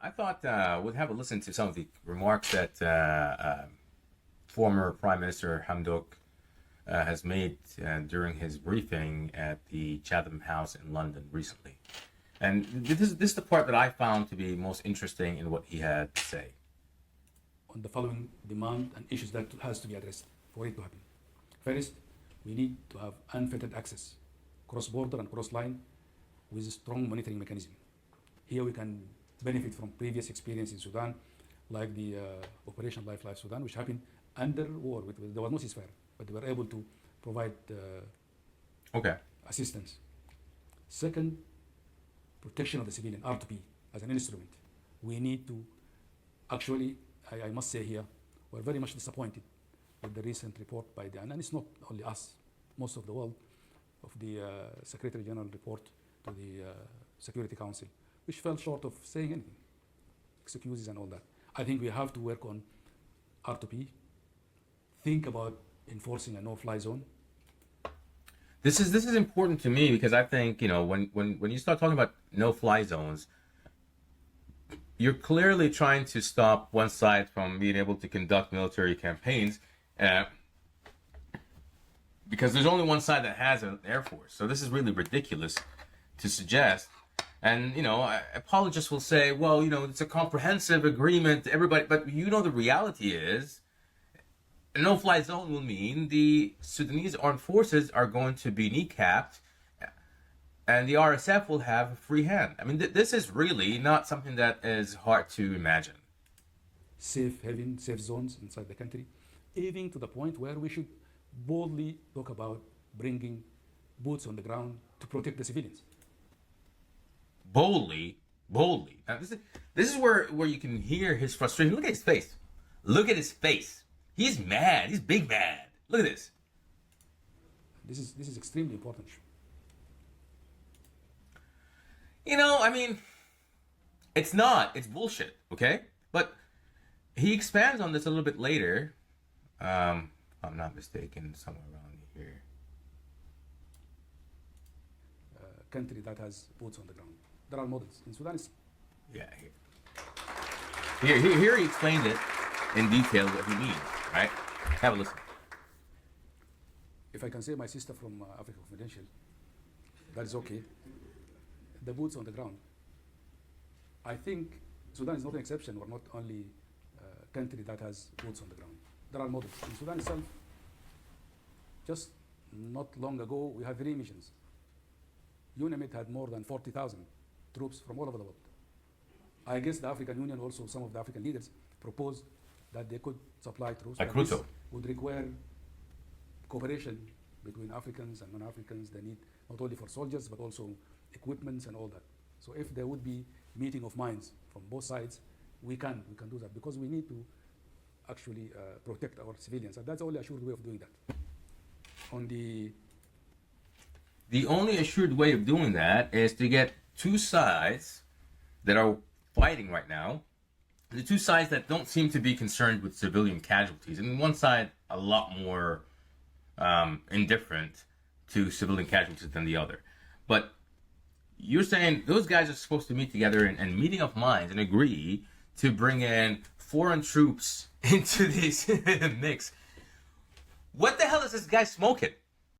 I thought we'd have a listen to some of the remarks that former Prime Minister Hamdok has made during his briefing at the Chatham House in London recently. And this is the part that I found to be most interesting in what he had to say. On the following demand and issues that has to be addressed for it to happen. First, we need to have unfettered access, cross-border and cross-line, with a strong monitoring mechanism. Here we can benefit from previous experience in Sudan, like the Operation Life Sudan, which happened under war. There was no ceasefire, but they were able to provide assistance. Second, protection of the civilian, R2P, as an instrument. We need to, actually, I must say here, we're very much disappointed with the recent report by and it's not only us, most of the world, of the Secretary General report to the Security Council, which fell short of saying anything, excuses and all that. I think we have to work on R2P, think about enforcing a no-fly zone. This is important to me because I think, you know, when you start talking about no-fly zones, you're clearly trying to stop one side from being able to conduct military campaigns because there's only one side that has an air force. So this is really ridiculous to suggest. And, you know, apologists will say, well, you know, it's a comprehensive agreement, everybody. But, you know, the reality is a no-fly zone will mean the Sudanese armed forces are going to be kneecapped and the RSF will have a free hand. I mean, this is really not something that is hard to imagine. Having safe zones inside the country, even to the point where we should boldly talk about bringing boots on the ground to protect the civilians. Boldly. Now, this is where you can hear his frustration. Look at his face. Look at his face. He's mad. He's big mad. Look at this. This is extremely important. You know, I mean, it's not. It's bullshit, okay? But he expands on this a little bit later. If I'm not mistaken, somewhere around here. Country that has boots on the ground. There are models. In Sudan, yeah, here he explained it in detail what he means, right? Have a listen. If I can say my sister from Africa Confidential, that is okay. The boots on the ground. I think Sudan is not an exception. We're not only a country that has boots on the ground. There are models. In Sudan itself, just not long ago, we had 3 missions. UNAMID had more than 40,000 troops from all over the world. I guess the African Union, also some of the African leaders, proposed that they could supply troops. Like this would require cooperation between Africans and non-Africans. They need not only for soldiers, but also equipments and all that. So if there would be meeting of minds from both sides, we can do that because we need to actually protect our civilians. And that's the only assured way of doing that. The only assured way of doing that is to get two sides that are fighting right now, the two sides that don't seem to be concerned with civilian casualties, and one side a lot more indifferent to civilian casualties than the other. But you're saying those guys are supposed to meet together and meeting of minds and agree to bring in foreign troops into this mix. What the hell is this guy smoking?